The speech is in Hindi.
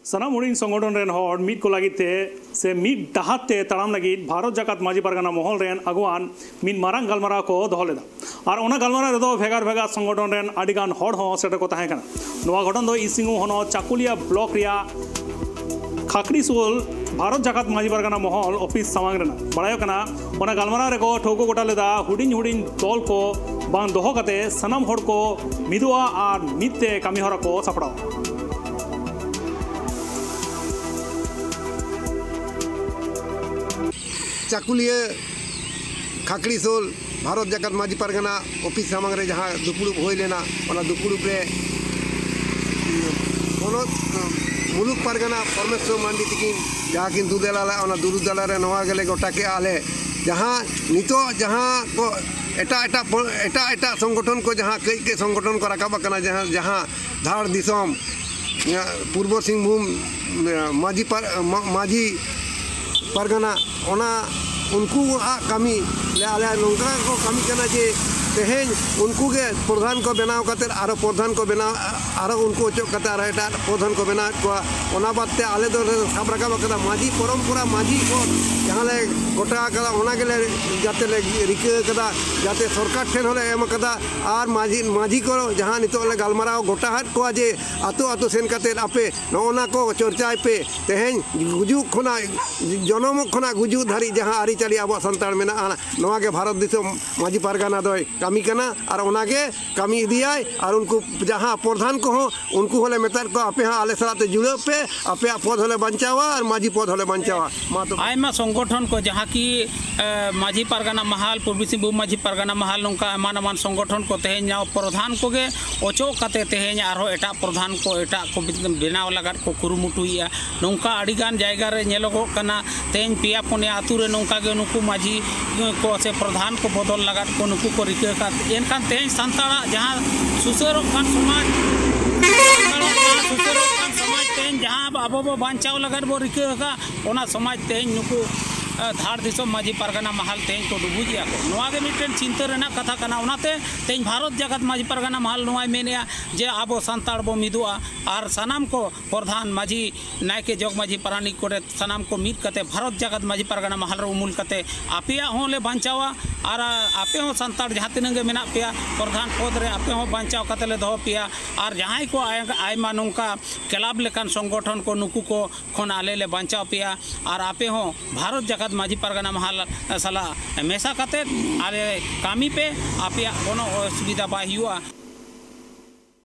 सनाम हुडिंग संगठन रेन हॉर मीट को लगिते से मीट डहाते तड़ाम लगी भारत जाकात माजी परगना महल रेन अगवान मीट मारांग गलमारा को दोहो लेदा और ओना गलमारा रेदो भेगार भेगार संगठन रेन आडिगान हॉर हो सेटा को ताहे कना नोआ घटन दो इसिंगु होनो चाकुलिया ब्लॉक रिया खाकड़ी सोल भारत जाकात माजी परगना महल ऑफिस सामांग रेना बड़ायो कना ओना गलमारा रेको ठोको गोटा लेदा हुडिंग हुडिंग दल को बांग दोहो कते सनाम हॉर को मिदुआ और मिते कामी हरा को सपड़ाओ चाकुलिया खाकड़ी सोल भारत जाकात माजी परगना ऑफिस सामांग रे जहाँ दुपुड़ुब हो लेना दुपुड़ुब रे मुलुक परगना परमेश्वर मांडी तकिन जहाँ किन दुदेला दुरुदेला रे नवा गेले गोटा के आले जहाँ नितो जहाँ को एटा संगठन को जहाँ कई के संगठन को रकाबा कना जहाँ धार दिसम पूर्व सिंहभूम माजी परगना ओना उनको कमी ले आले नौका को कमी करना जे तेहें उनको के प्रधान को बनाव करते आरो प्रधान को बनाव आरो उनको चोक करते आरो एटा प्रधान को बनाव को ओना बाते आले दो सब रकाब करता माजी परंपरा माजी को जहाँ ले गोटा कदा ओना के ले जाते ले रिके कदा जाते सरकार ठेन होले एम कदा आर माजी को जहाँ नितो ले गलमाराव गोटा हाट को जे आतो आतो सेन करते आपे नोना को चर्चा पे तेहें गुजु खना जनम खना गुजु धारी जहाँ आरी चली अब संतान में नवा के भारत दिसम माजी परगना दो कमी करना और उनागे कमी दिया और उनको जहाँ प्रधान को हो उनको होले मेतर को आपे हाँ आले सलाते जुड़े पे आपे पद होले बंचावा और माजी पद होले बंचावा आयमा संगठन को जहाँ की माजी परगना महाल पूर्वी सिंहभूम माजी परगना महाल नौका एमान एमान संगठन को तेहें प्रधान को गे ओचो कते तेहें आरो एटा प्रधान को एटा को बनाव लगात को कुरुमुटुया नौका अड़ीगान जायगा रे नेलोगो कना तेहें पिया पुनिया आतु रे नौका गे नुकु माजी को से प्रधान को बदल लगात को नुकु को रिके एनखान तेहें संताड़ा जहाँ सुसरो खान समाज तेहें जहाँ अब बांचाव लगात बो रिके ओना समाज तेहें नुकु धार दिसम माजी परगना महल तेहें को डुबुजिया को नोआगे मिटन चिंता रेना कथा कना ओनाते तेहें भारत जाकात माजी परगना महल नोआय मेनेया जे आबो संताड़ बो मिदुआ और सनाम को प्रधान माजी नायके जग माजी पारानिक को सनाम को मिद कते भारत जाकात माजी परगना महल रे उमुल कते आपिया हों ले बंचावा और आपे हों संताड़ जहाँ तिनंगे मेना पेया प्रधान पद रे आपे हों बंचाव कते ले दो पेया और जहाँ को आयमा नौका क्लब लेकान संगठन को नुकु को खन आले ले बंचाव पेया और आपे हों भारत जाकात माजी परगना महल सला मेसा कते आरे कामी पे आपे कोनो सुविधा बाय हुआ।